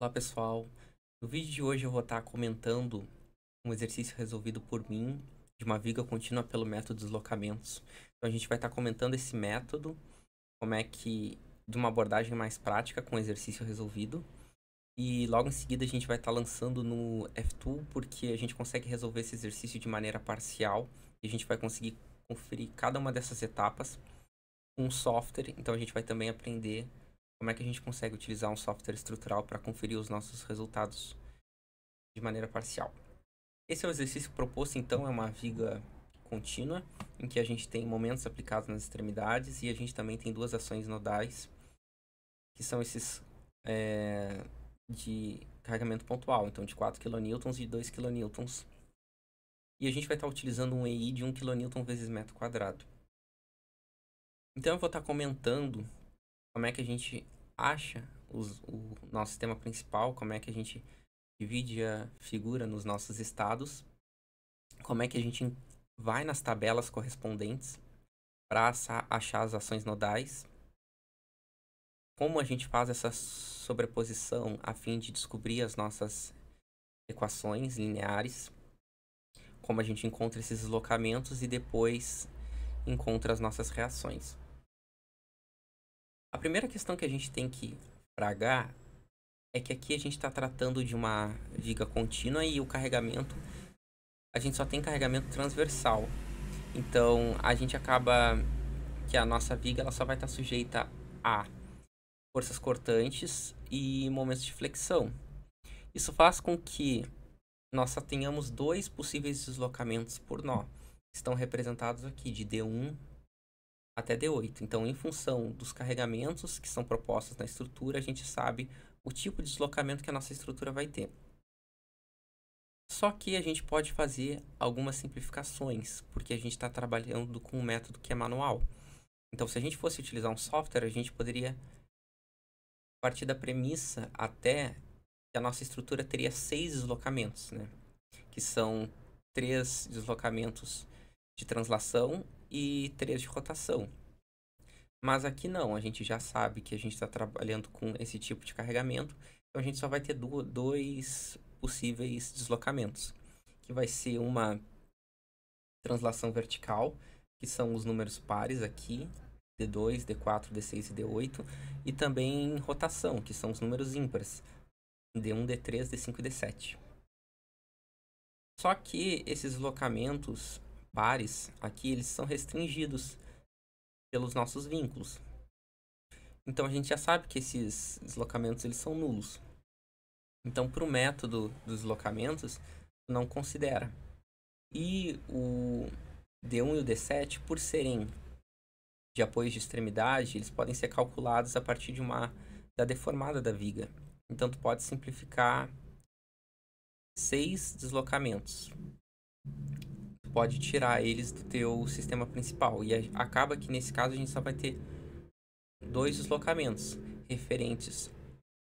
Olá pessoal, no vídeo de hoje eu vou estar comentando um exercício resolvido por mim de uma viga contínua pelo método de deslocamentos. Então a gente vai estar comentando esse método, como é que de uma abordagem mais prática com exercício resolvido. E logo em seguida a gente vai estar lançando no F-Tool, porque a gente consegue resolver esse exercício de maneira parcial e a gente vai conseguir conferir cada uma dessas etapas com um software. Então a gente vai também aprender como é que a gente consegue utilizar um software estrutural para conferir os nossos resultados de maneira parcial. Esse é o exercício proposto, então, é uma viga contínua, em que a gente tem momentos aplicados nas extremidades e a gente também tem duas ações nodais, que são esses de carregamento pontual, então de 4 kN e 2 kN. E a gente vai estar utilizando um EI de 1 kN vezes metro quadrado. Então eu vou estar comentando como é que a gente acha o nosso sistema principal, como é que a gente divide a figura nos nossos estados, como é que a gente vai nas tabelas correspondentes para achar as ações nodais, como a gente faz essa sobreposição a fim de descobrir as nossas equações lineares, como a gente encontra esses deslocamentos e depois encontra as nossas reações. A primeira questão que a gente tem que fragar é que aqui a gente está tratando de uma viga contínua e o carregamento, a gente só tem carregamento transversal. Então, a gente acaba que a nossa viga ela só vai estar sujeita a forças cortantes e momentos de flexão. Isso faz com que nós só tenhamos dois possíveis deslocamentos por nó. Estão representados aqui de D1 até D8. Então, em função dos carregamentos que são propostos na estrutura, a gente sabe o tipo de deslocamento que a nossa estrutura vai ter. Só que a gente pode fazer algumas simplificações, porque a gente está trabalhando com um método que é manual. Então, se a gente fosse utilizar um software, a gente poderia partir da premissa até que a nossa estrutura teria 6 deslocamentos, né? Que são 3 deslocamentos de translação e 3 de rotação. Mas aqui não, a gente já sabe que a gente está trabalhando com esse tipo de carregamento, então a gente só vai ter dois possíveis deslocamentos, que vai ser uma translação vertical, que são os números pares aqui, D2, D4, D6 e D8, e também rotação, que são os números ímpares, D1, D3, D5 e D7. Só que esses deslocamentos pares aqui, eles são restringidos pelos nossos vínculos. Então a gente já sabe que esses deslocamentos eles são nulos. Então, para o método dos deslocamentos, não considera. E o D1 e o D7, por serem de apoios de extremidade, eles podem ser calculados a partir da deformada da viga. Então, tu pode simplificar 6 deslocamentos. Tu pode tirar eles do teu sistema principal. E acaba que, nesse caso, a gente só vai ter 2 deslocamentos referentes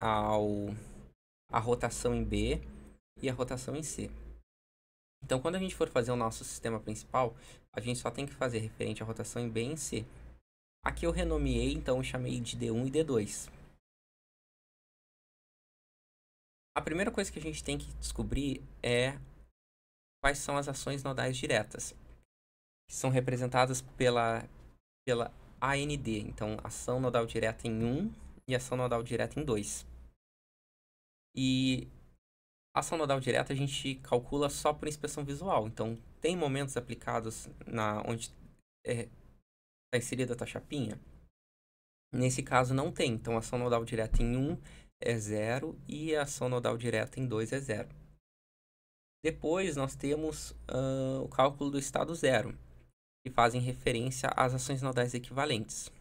à rotação em B e a rotação em C. Então, quando a gente for fazer o nosso sistema principal, a gente só tem que fazer referente à rotação em B e em C. Aqui eu renomeei, então eu chamei de D1 e D2. A primeira coisa que a gente tem que descobrir é quais são as ações nodais diretas, que são representadas pela AND. Então, ação nodal direta em 1 e ação nodal direta em 2. E a ação nodal direta a gente calcula só por inspeção visual. Então, tem momentos aplicados onde está inserida a tua chapinha? Nesse caso não tem. Então, a ação nodal direta em 1 é 0 e a ação nodal direta em 2 é 0. Depois, nós temos o cálculo do estado zero, que fazem referência às ações nodais equivalentes.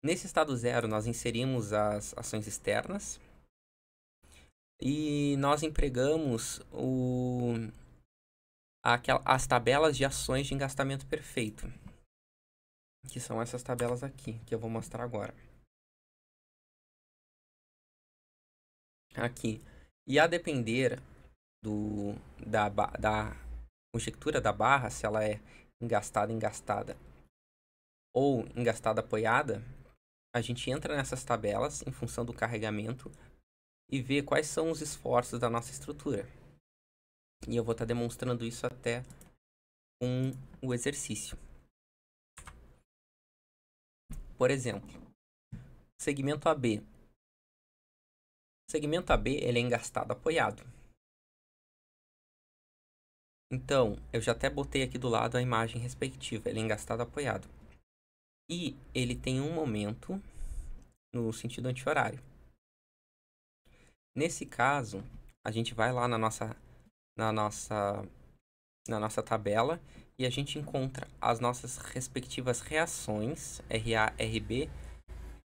Nesse estado zero, nós inserimos as ações externas e nós empregamos as tabelas de ações de engastamento perfeito, que são essas tabelas aqui, que eu vou mostrar agora. Aqui. E a depender da conjectura da barra, se ela é engastada ou engastada apoiada, a gente entra nessas tabelas em função do carregamento e vê quais são os esforços da nossa estrutura. E eu vou estar demonstrando isso até com o exercício. Por exemplo, segmento AB. O segmento AB ele é engastado apoiado. Então, eu já até botei aqui do lado a imagem respectiva. Ele é engastado apoiado. E ele tem um momento no sentido anti-horário. Nesse caso, a gente vai lá na nossa tabela e a gente encontra as nossas respectivas reações, RA, RB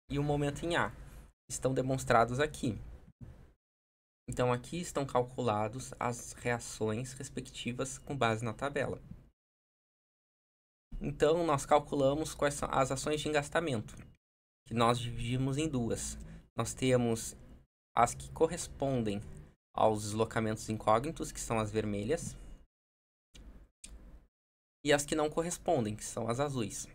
e o momento em A. Estão demonstrados aqui. Então, aqui estão calculados as reações respectivas com base na tabela. Então, nós calculamos quais são as ações de engastamento, que nós dividimos em duas. Nós temos as que correspondem aos deslocamentos incógnitos, que são as vermelhas, e as que não correspondem, que são as azuis.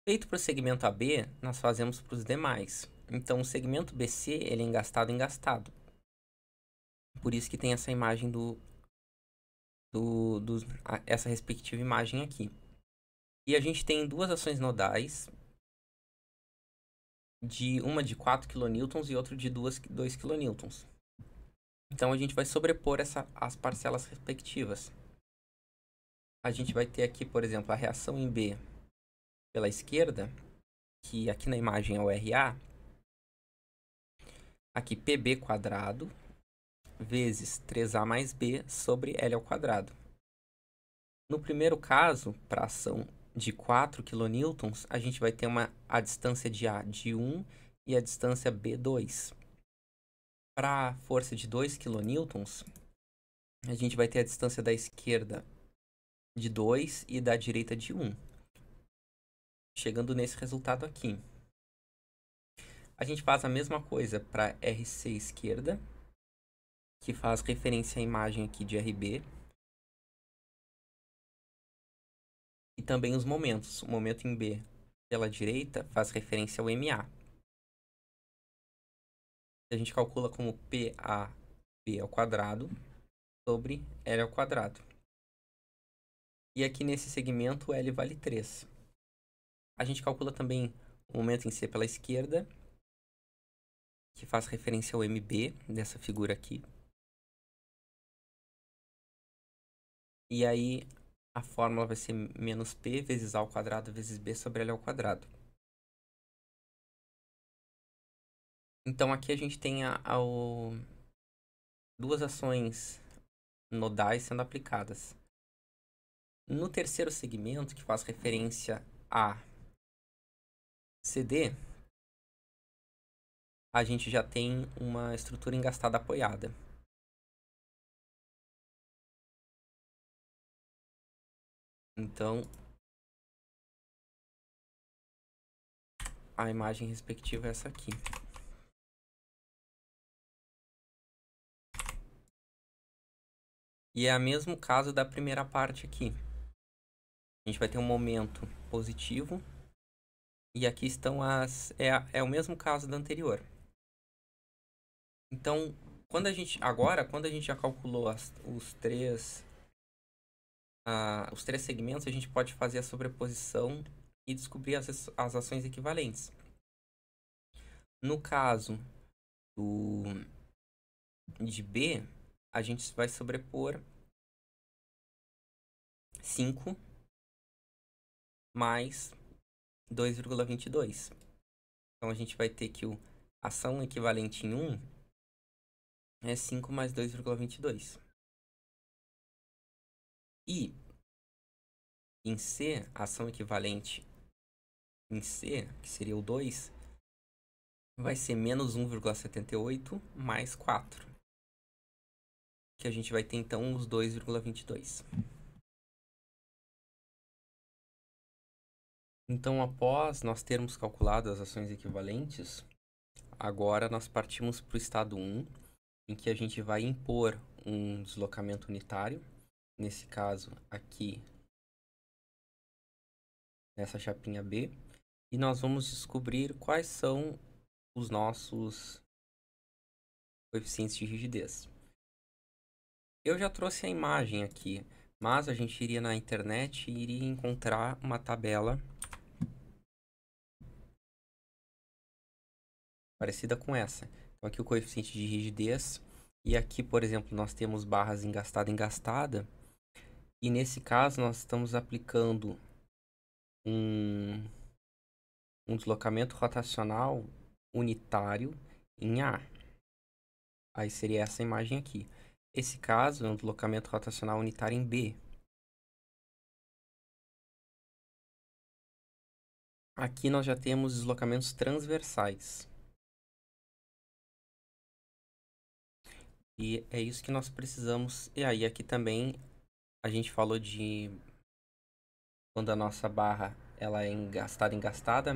Feito para o segmento AB, nós fazemos para os demais. Então, o segmento BC, ele é engastado. Por isso que tem essa imagem essa respectiva imagem aqui. E a gente tem duas ações nodais, uma de 4 kN e outra de 2 kN. Então, a gente vai sobrepor as parcelas respectivas. A gente vai ter aqui, por exemplo, a reação em B pela esquerda, que aqui na imagem é o RA. Aqui, PB quadrado vezes 3A mais B sobre L ao quadrado. No primeiro caso, para a ação de 4 kN, a gente vai ter a distância de A de 1 e a distância B 2. Para a força de 2 kN, a gente vai ter a distância da esquerda de 2 e da direita de 1. Chegando nesse resultado aqui. A gente faz a mesma coisa para RC esquerda, que faz referência à imagem aqui de RB. E também os momentos. O momento em B pela direita faz referência ao MA. A gente calcula como PAB ao quadrado sobre L ao quadrado. E aqui nesse segmento, L vale 3. A gente calcula também o momento em C pela esquerda, que faz referência ao MB, dessa figura aqui. E aí, a fórmula vai ser menos P vezes A ao quadrado vezes B sobre L ao quadrado. Então, aqui a gente tem duas ações nodais sendo aplicadas. No terceiro segmento, que faz referência a CD, a gente já tem uma estrutura engastada apoiada. Então, a imagem respectiva é essa aqui. E é o mesmo caso da primeira parte aqui. A gente vai ter um momento positivo. E aqui estão é o mesmo caso da anterior. Então, quando a gente já calculou os três segmentos, a gente pode fazer a sobreposição e descobrir as ações equivalentes. No caso de B, a gente vai sobrepor 5 mais 2,22. Então, a gente vai ter que a ação equivalente em 1 é 5 mais 2,22. E em C, a ação equivalente em C, que seria o 2, vai ser menos 1,78 mais 4. Que a gente vai ter, então, os 2,22. Então, após nós termos calculado as ações equivalentes, agora nós partimos para o estado 1, em que a gente vai impor um deslocamento unitário. Nesse caso, aqui nessa chapinha B. E nós vamos descobrir quais são os nossos coeficientes de rigidez. Eu já trouxe a imagem aqui, mas a gente iria na internet e iria encontrar uma tabela parecida com essa. Então aqui o coeficiente de rigidez, e aqui, por exemplo, nós temos barras engastada, e nesse caso nós estamos aplicando um deslocamento rotacional unitário em A. Aí seria essa imagem aqui. Esse caso é um deslocamento rotacional unitário em B. Aqui nós já temos deslocamentos transversais. E é isso que nós precisamos. E aí aqui também a gente falou de quando a nossa barra ela é engastada,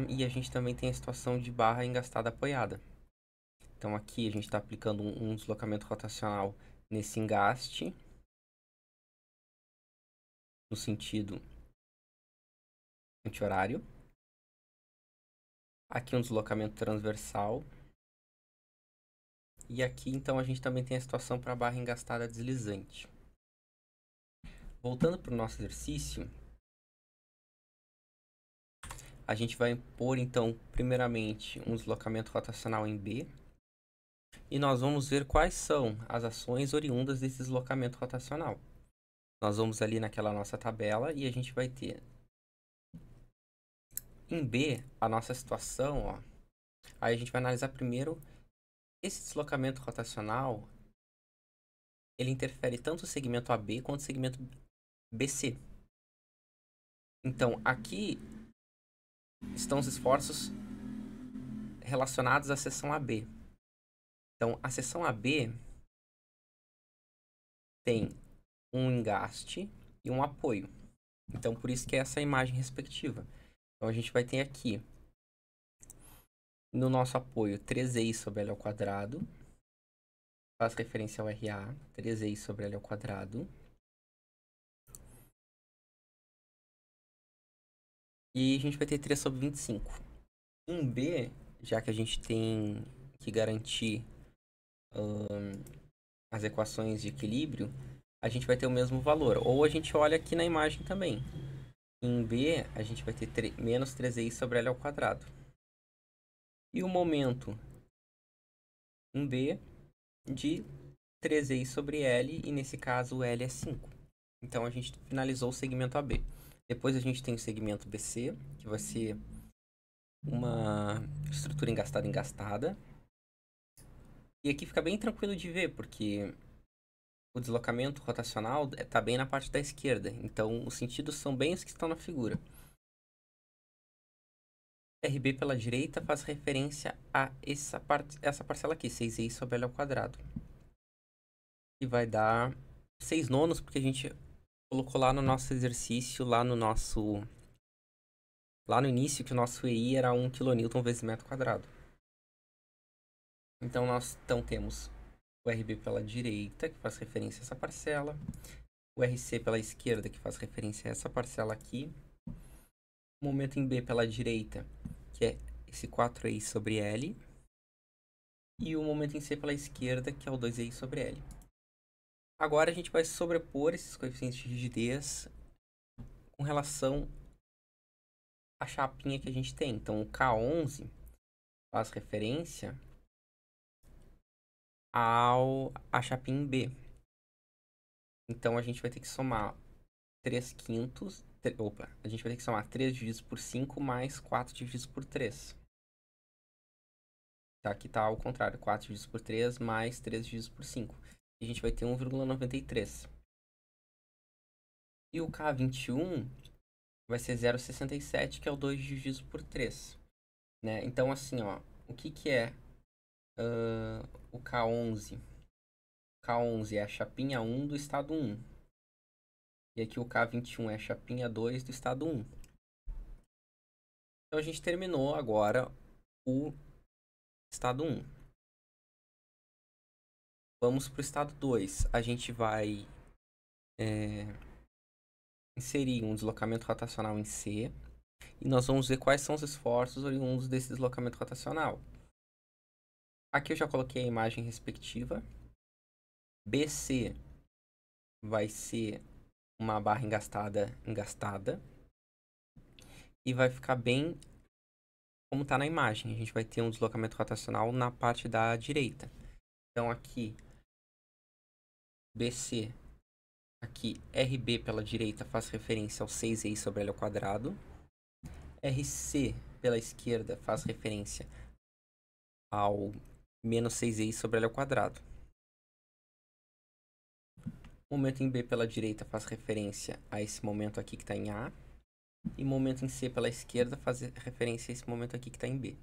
e a gente também tem a situação de barra engastada apoiada. Então aqui a gente está aplicando um deslocamento rotacional nesse engaste, no sentido anti-horário. Aqui um deslocamento transversal. E aqui então a gente também tem a situação para a barra engastada deslizante. Voltando para o nosso exercício, a gente vai pôr então primeiramente um deslocamento rotacional em B. E nós vamos ver quais são as ações oriundas desse deslocamento rotacional. Nós vamos ali naquela nossa tabela e a gente vai ter em B a nossa situação, ó. Aí a gente vai analisar primeiro esse deslocamento rotacional, ele interfere tanto o segmento AB quanto o segmento BC. Então, aqui estão os esforços relacionados à seção AB. Então, a seção AB tem um engaste e um apoio. Então, por isso que é essa imagem respectiva. Então, a gente vai ter aqui, no nosso apoio, 3i sobre L ao quadrado. Faz referência ao RA, 3i sobre L ao quadrado. E a gente vai ter 3 sobre 25. Em B, já que a gente tem que garantir as equações de equilíbrio, a gente vai ter o mesmo valor. Ou a gente olha aqui na imagem também. Em B, a gente vai ter menos 3i sobre L ao quadrado. E o momento em B de 3i sobre L, e nesse caso o L é 5. Então a gente finalizou o segmento AB. Depois a gente tem o segmento BC, que vai ser uma estrutura engastada. E aqui fica bem tranquilo de ver, porque o deslocamento rotacional está bem na parte da esquerda. Então os sentidos são bem os que estão na figura. RB pela direita faz referência a essa parcela aqui, 6i sobre L ao quadrado. E vai dar 6 nonos, porque a gente colocou lá no nosso exercício, lá no início, que o nosso EI era 1 kN vezes metro quadrado. Então nós temos o RB pela direita, que faz referência a essa parcela. O RC pela esquerda, que faz referência a essa parcela aqui. O momento em B pela direita, que é esse 4i sobre L. E o momento em C pela esquerda, que é o 2i sobre L. Agora a gente vai sobrepor esses coeficientes de rigidez com relação à chapinha que a gente tem. Então o K11 faz referência a chapinha em B. Então a gente vai ter que somar 3 quintos. A gente vai ter que somar 3 divididos por 5 mais 4 divididos por 3. Tá, aqui tá ao contrário, 4 divididos por 3 mais 3 divididos por 5. E a gente vai ter 1,93. E o K21 vai ser 0,67, que é o 2 divididos por 3. Né? Então, assim, ó, o que é o K11? O K11 é a chapinha 1 do estado 1. E aqui o K21 é a chapinha 2 do estado 1. Então a gente terminou agora o estado 1. Vamos para o estado 2. A gente vai inserir um deslocamento rotacional em C. E nós vamos ver quais são os esforços oriundos desse deslocamento rotacional. Aqui eu já coloquei a imagem respectiva. BC vai ser uma barra engastada. E vai ficar bem como está na imagem. A gente vai ter um deslocamento rotacional na parte da direita. Então aqui, BC, aqui RB pela direita faz referência ao 6i sobre L ao quadrado. RC pela esquerda faz referência ao menos 6i sobre L ao quadrado. O momento em B pela direita faz referência a esse momento aqui que está em A. E momento em C pela esquerda faz referência a esse momento aqui que está em B.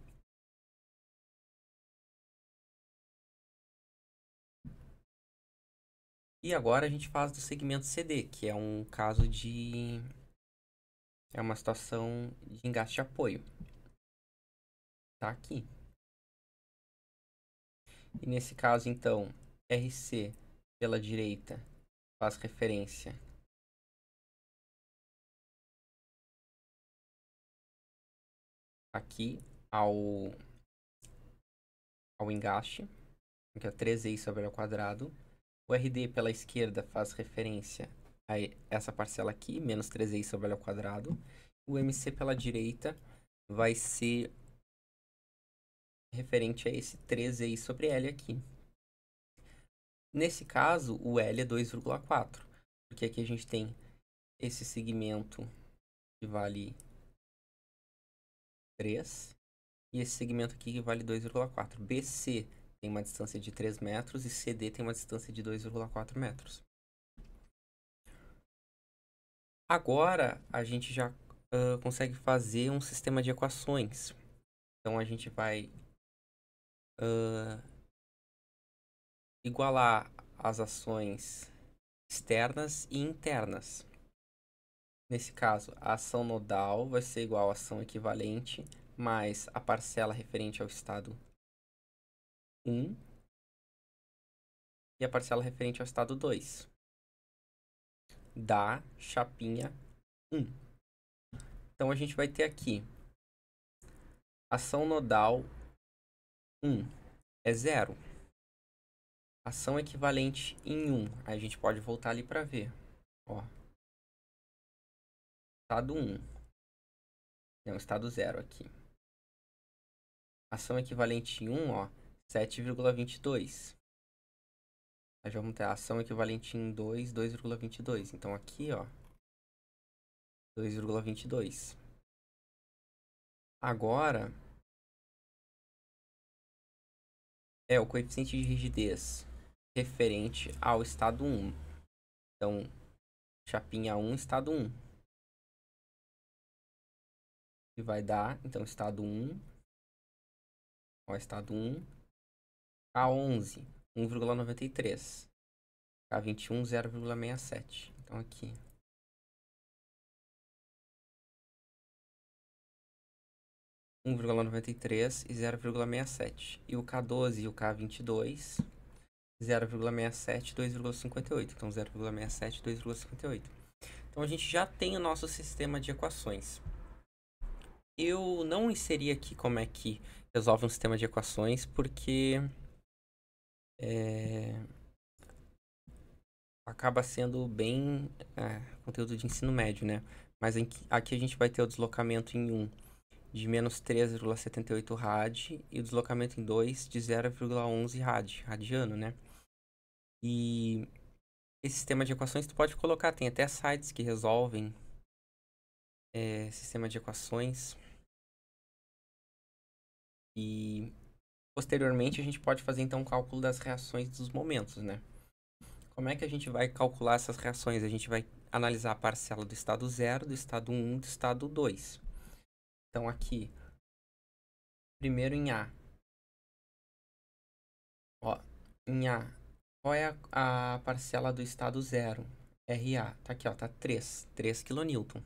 E agora a gente faz do segmento CD, que é um caso de... é uma situação de engaste de apoio. Tá aqui. E nesse caso, então, RC pela direita faz referência aqui ao engaste, que é 3i sobre L ao quadrado. O RD pela esquerda faz referência a essa parcela aqui, menos 3i sobre L ao quadrado. O MC pela direita vai ser referente a esse 3i sobre L aqui. Nesse caso, o L é 2,4, porque aqui a gente tem esse segmento que vale 3 e esse segmento aqui que vale 2,4. BC tem uma distância de 3 metros e CD tem uma distância de 2,4 metros. Agora, a gente já consegue fazer um sistema de equações. Então, a gente vai igualar as ações externas e internas. Nesse caso, a ação nodal vai ser igual à ação equivalente mais a parcela referente ao estado 1 e a parcela referente ao estado 2 da chapinha 1. Então, a gente vai ter aqui ação nodal 1 é 0. Ação equivalente em 1. Aí a gente pode voltar ali para ver. Ó. Estado 1. Não, estado 0 aqui. Ação equivalente em 1, ó, 7,22. Aí vamos ter a ação equivalente em 2, 2,22. Então aqui, ó, 2,22. Agora, é o coeficiente de rigidez referente ao estado 1. Então, chapinha 1, estado 1. Que vai dar, então, estado 1. Ó, estado 1. K11, 1,93. K21, 0,67. Então, aqui. E 0,67. E o K12 e o K22, 0,67 e 2,58. Então, 0,67 e 2,58. Então, a gente já tem o nosso sistema de equações. Eu não inseri aqui como é que resolve um sistema de equações, porque acaba sendo bem conteúdo de ensino médio, né? Mas aqui a gente vai ter o deslocamento em 1 de menos 3,78 rad e o deslocamento em 2 de 0,11 radiano, né? E esse sistema de equações tu pode colocar, tem até sites que resolvem sistema de equações. E posteriormente a gente pode fazer então um cálculo das reações dos momentos, né? Como é que a gente vai calcular essas reações? A gente vai analisar a parcela do estado 0, do estado 1, do estado 2. Então aqui, primeiro em A. Ó, em A, qual é a parcela do estado 0? RA, tá aqui, ó, tá 3 kN.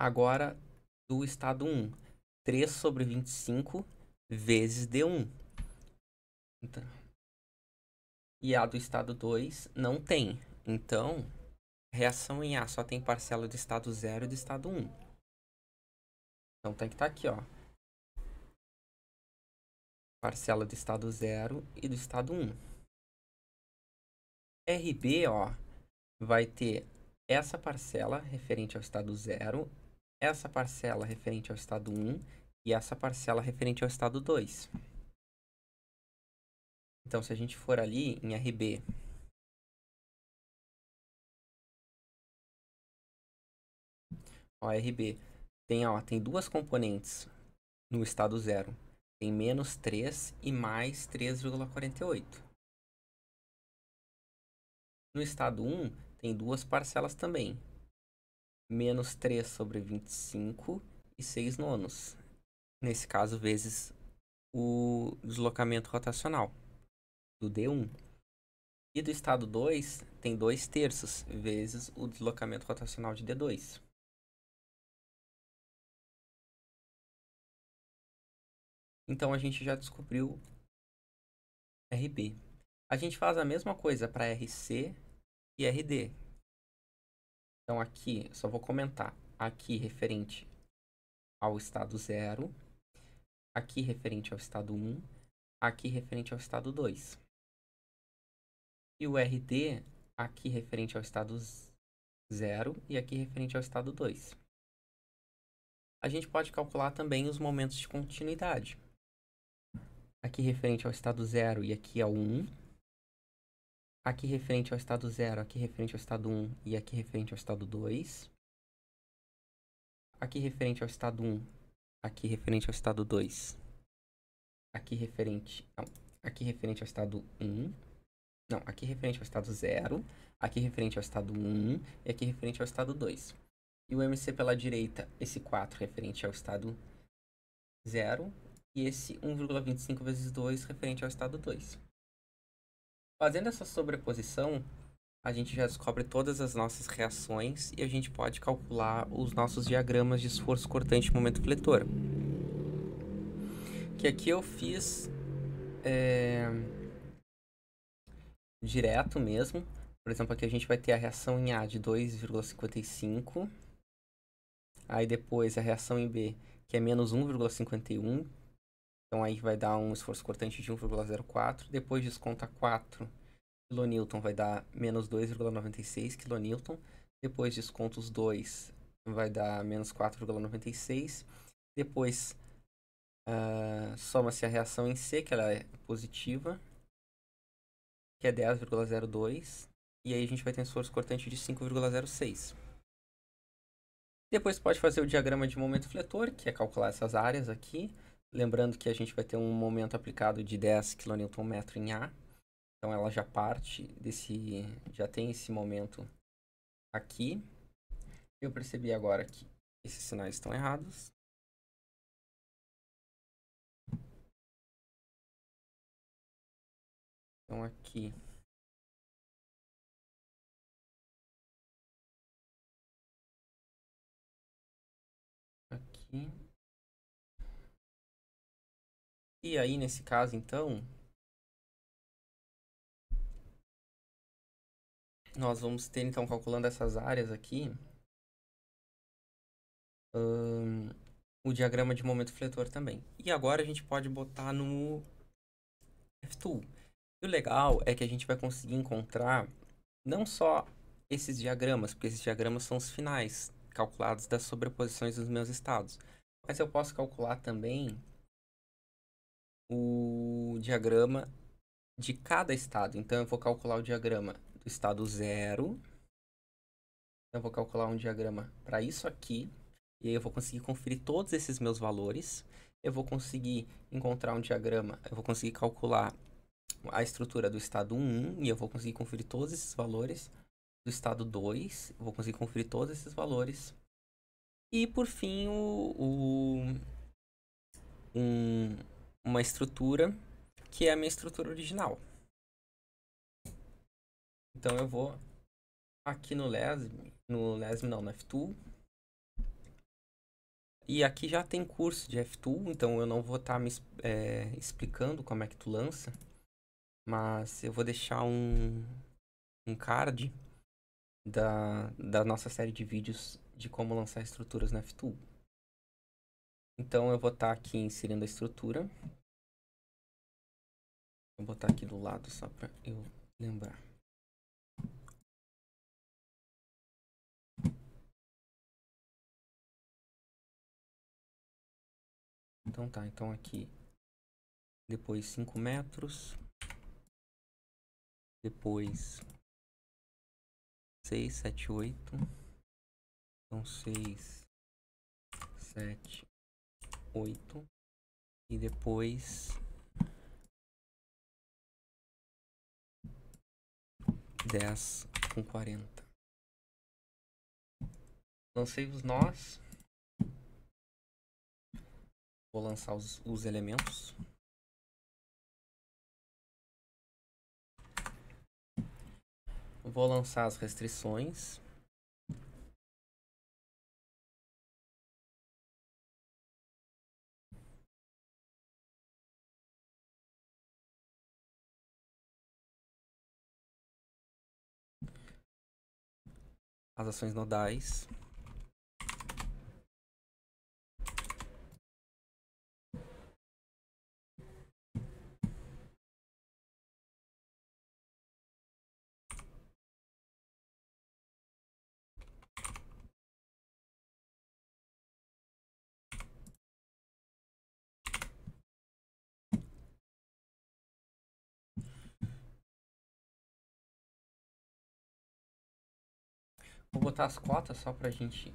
Agora, do estado 1, 3 sobre 25 vezes D1. Então, e a do estado 2 não tem. Então, Reação em A só tem parcela do estado 0 e do estado 1. Então tem que estar aqui, ó. Parcela do estado 0 e do estado 1. RB, ó, vai ter essa parcela referente ao estado 0, essa parcela referente ao estado 1 e essa parcela referente ao estado 2. Então, se a gente for ali em RB, ó, RB tem duas componentes no estado 0. Tem menos 3 e mais 3,48. No estado 1, tem duas parcelas também. Menos 3 sobre 25 e 6 nonos. Nesse caso, vezes o deslocamento rotacional do D1. E do estado 2, tem 2 terços, vezes o deslocamento rotacional de D2. Então, a gente já descobriu RB. A gente faz a mesma coisa para RC e RD. Então, aqui, só vou comentar. Aqui, referente ao estado 0. Aqui, referente ao estado 1. Aqui, referente ao estado 2. E o RD, aqui, referente ao estado 0. E aqui, referente ao estado 2. A gente pode calcular também os momentos de continuidade. Aqui, referente ao estado 0 e aqui ao 1. Aqui referente ao estado 0, aqui referente ao estado 1 e aqui referente ao estado 2. Aqui referente ao estado 1, aqui referente ao estado 2. Aqui referente ao estado 1. Não, aqui referente ao estado 0, aqui referente ao estado 1 e aqui referente ao estado 2. E o MC pela direita, esse 4 referente ao estado 0 e esse 1,25 vezes 2 referente ao estado 2. Fazendo essa sobreposição, a gente já descobre todas as nossas reações e a gente pode calcular os nossos diagramas de esforço cortante e momento fletor. Que aqui eu fiz direto mesmo. Por exemplo, aqui a gente vai ter a reação em A de 2,55. Aí depois a reação em B, que é menos 1,51. Então aí vai dar um esforço cortante de 1,04. Depois desconta 4 kN, vai dar menos 2,96 kN. Depois desconta os 2, vai dar menos 4,96. Depois soma-se a reação em C, que ela é positiva, que é 10,02. E aí a gente vai ter um esforço cortante de 5,06. Depois pode fazer o diagrama de momento fletor, que é calcular essas áreas aqui. Lembrando que a gente vai ter um momento aplicado de 10 kNm em A. Então ela já parte desse, já tem esse momento aqui. Eu percebi agora que esses sinais estão errados. Então aqui aqui. E aí nesse caso então nós vamos ter então calculando essas áreas aqui o diagrama de momento fletor também. E agora a gente pode botar no FTool. E o legal é que a gente vai conseguir encontrar não só esses diagramas, porque esses diagramas são os finais calculados das sobreposições dos meus estados. Mas eu posso calcular também o diagrama de cada estado. Então eu vou calcular o diagrama do estado 0. Eu vou calcular um diagrama para isso aqui. E aí eu vou conseguir conferir todos esses meus valores. Eu vou conseguir encontrar um diagrama, eu vou conseguir calcular a estrutura do estado 1 e eu vou conseguir conferir todos esses valores. Do estado 2, eu vou conseguir conferir todos esses valores. E por fim, uma estrutura que é a minha estrutura original. Então eu vou aqui no FTool. E aqui já tem curso de FTool, então eu não vou estar me explicando como é que tu lança. Mas eu vou deixar um card da nossa série de vídeos de como lançar estruturas na FTool. Então eu vou estar aqui inserindo a estrutura. Vou botar aqui do lado só para eu lembrar. Então tá, então aqui depois 5 metros, depois 6, 7, 8, então 6, 7, 8 e depois 10 com 40. Lancei os nós. Vou lançar os elementos. Vou lançar as restrições. As ações nodais. Vou botar as cotas só pra gente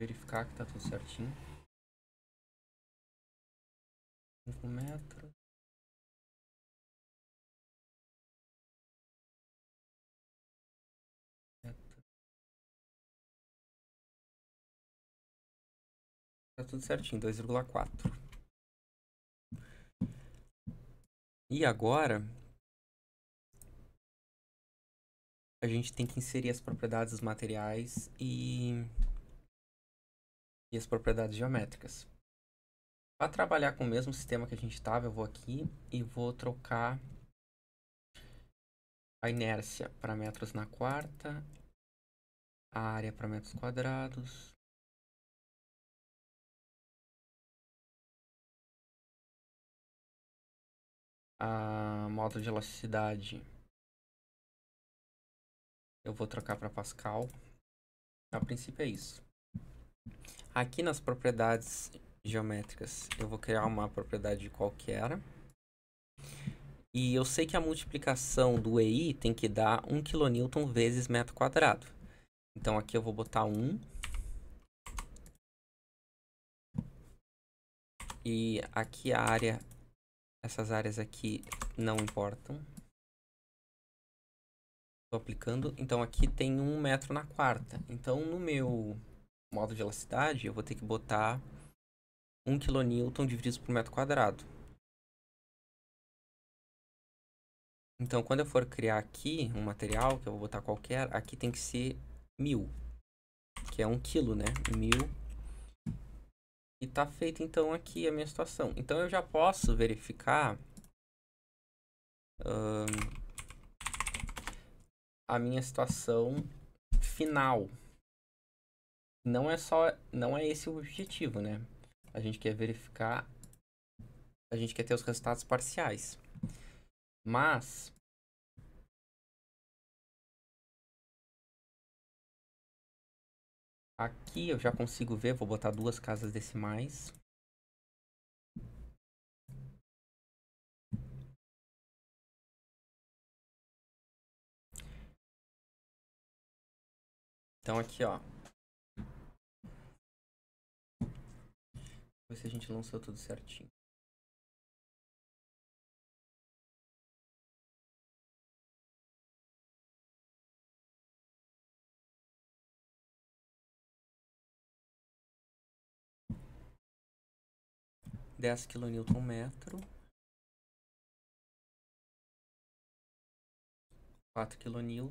verificar que tá tudo certinho. 5 metros. Tá tudo certinho, 2,4. E agora a gente tem que inserir as propriedades dos materiais e as propriedades geométricas. Para trabalhar com o mesmo sistema que a gente estava, eu vou aqui e vou trocar a inércia para metros na quarta, a área para metros quadrados, a módulo de elasticidade eu vou trocar para Pascal. A princípio é isso. Aqui nas propriedades geométricas eu vou criar uma propriedade qualquer. E eu sei que a multiplicação do EI tem que dar 1 kN vezes metro quadrado. Então aqui eu vou botar 1. E aqui a área, essas áreas aqui não importam. Estou aplicando. Então aqui tem 1 metro na quarta. Então no meu módulo de elasticidade eu vou ter que botar 1 kN dividido por metro quadrado. Então quando eu for criar aqui um material, que eu vou botar qualquer, aqui tem que ser 1000. Que é 1 kg, né? 1000. E tá feito então aqui a minha situação. Então eu já posso verificar a minha situação final. Não é esse o objetivo, né? A gente quer verificar, a gente quer ter os resultados parciais. Mas aqui eu já consigo ver, vou botar 2 casas decimais. Então aqui, ó. Ver se a gente lançou tudo certinho. (10 kN/metro). 4 kN,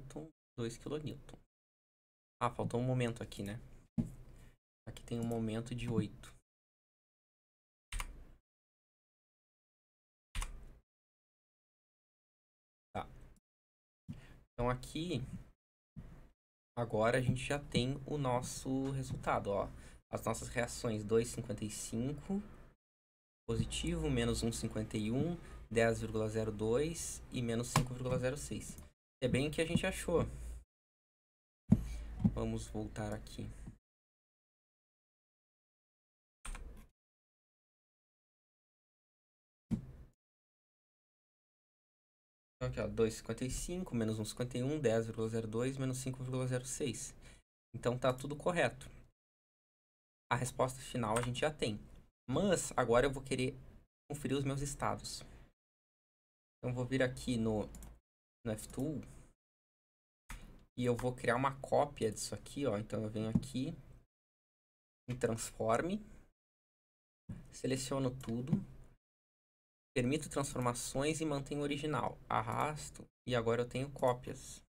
2 kN. Ah, faltou um momento aqui, né? Aqui tem um momento de 8. Tá. Então aqui Agora a gente já tem o nosso resultado, ó. As nossas reações 2,55, positivo, menos 1,51, 10,02 e menos 5,06. É bem o que a gente achou. Vamos voltar aqui. Então aqui, ó, 2,55 menos 1,51, 10,02 menos 5,06. Então tá tudo correto. A resposta final a gente já tem. Mas agora eu vou querer conferir os meus estados. Então vou vir aqui no F-Tool e eu vou criar uma cópia disso aqui, ó. Então eu venho aqui em Transforme, seleciono tudo, permito transformações e mantenho o original. Arrasto e agora eu tenho cópias.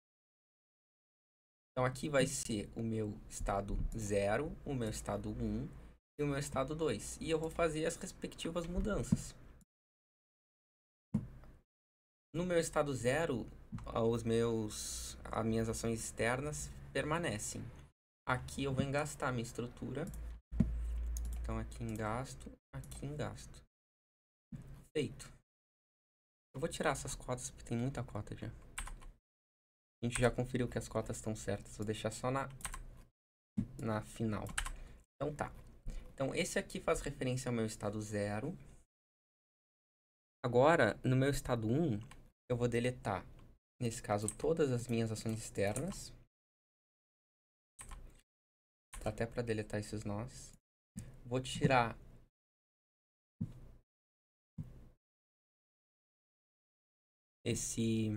Então aqui vai ser o meu estado 0, o meu estado 1 e o meu estado 2. E eu vou fazer as respectivas mudanças. No meu estado 0, as minhas ações externas permanecem. Aqui eu vou engastar a minha estrutura. Então aqui em gasto, aqui em gasto. Feito. Eu vou tirar essas cotas porque tem muita cota já. A gente já conferiu que as cotas estão certas. Vou deixar só na final. Então tá. Então esse aqui faz referência ao meu estado 0. Agora, no meu estado 1, eu vou deletar, nesse caso, todas as minhas ações externas. Tá até para deletar esses nós. Vou tirar esse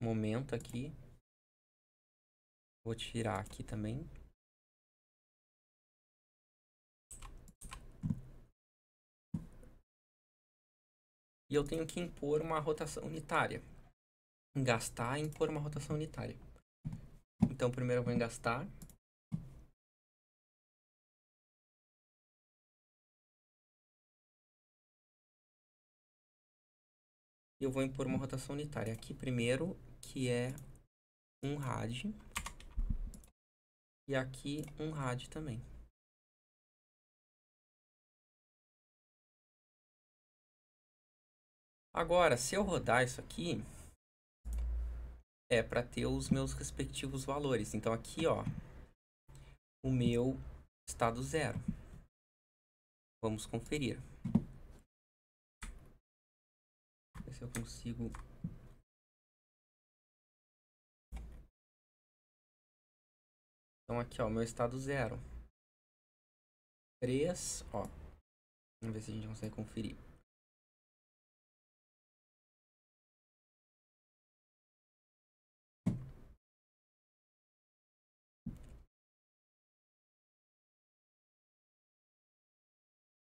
momento aqui. Vou tirar aqui também. E eu tenho que impor uma rotação unitária. Engastar e impor uma rotação unitária. Então, primeiro eu vou engastar. E eu vou impor uma rotação unitária. Aqui primeiro, que é 1 rad. E aqui 1 rad também. Agora, se eu rodar isso aqui, é para ter os meus respectivos valores. Então aqui, ó, o meu estado 0. Vamos conferir. Ver se eu consigo. Então aqui, ó, o meu estado 0. 3, ó. Vamos ver se a gente consegue conferir.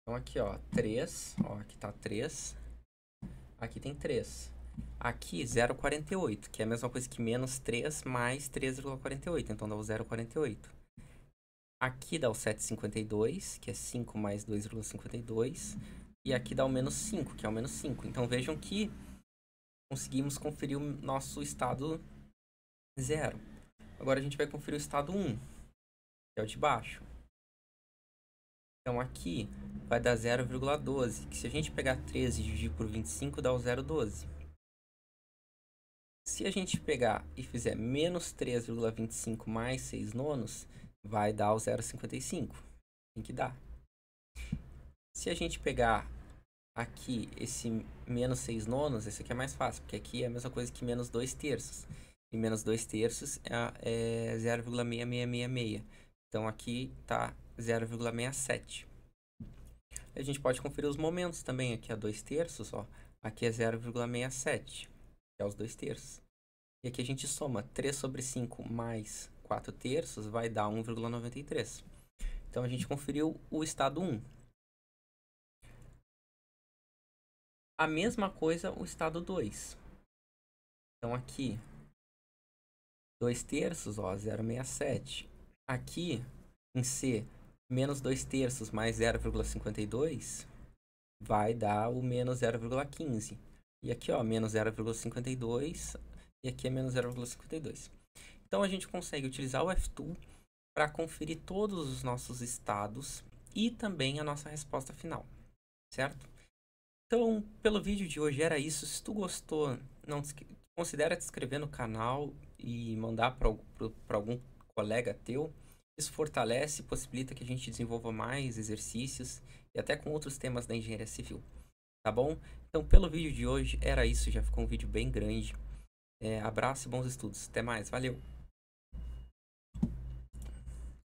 Então aqui, ó, 3, ó, aqui tá 3. Aqui tem 3. Aqui 0,48, que é a mesma coisa que menos 3 mais 3,48, então dá o 0,48. Aqui dá o 7,52, que é 5 mais 2,52. E aqui dá o menos 5, que é o menos 5. Então vejam que conseguimos conferir o nosso estado 0. Agora a gente vai conferir o estado 1, que é o de baixo. Então aqui vai dar 0,12, que se a gente pegar 13 e dividir por 25, dá o 0,12. Se a gente pegar e fizer menos 3,25 mais 6 nonos, vai dar o 0,55. Tem que dar. Se a gente pegar aqui esse menos 6 nonos, esse aqui é mais fácil, porque aqui é a mesma coisa que menos 2 terços. E menos 2 terços é 0,6666. Então aqui tá 0,67. A gente pode conferir os momentos também. Aqui é 2 terços, ó. Aqui é 0,67, que é os 2 terços. E aqui a gente soma 3 sobre 5 mais 4 terços, vai dar 1,93. Então a gente conferiu o estado 1. A mesma coisa o estado 2. Então aqui, 2 terços, ó, 0,67. Aqui, em C, menos 2 terços mais 0,52 vai dar o menos 0,15. E aqui, ó, menos 0,52 e aqui é menos 0,52. Então a gente consegue utilizar o F-Tool para conferir todos os nossos estados e também a nossa resposta final, certo? Então, pelo vídeo de hoje era isso. Se tu gostou, não considera te inscrever no canal e mandar para algum colega teu. Isso fortalece e possibilita que a gente desenvolva mais exercícios e até com outros temas da engenharia civil, tá bom? Então, pelo vídeo de hoje era isso. Já ficou um vídeo bem grande. Abraço e bons estudos. Até mais. Valeu!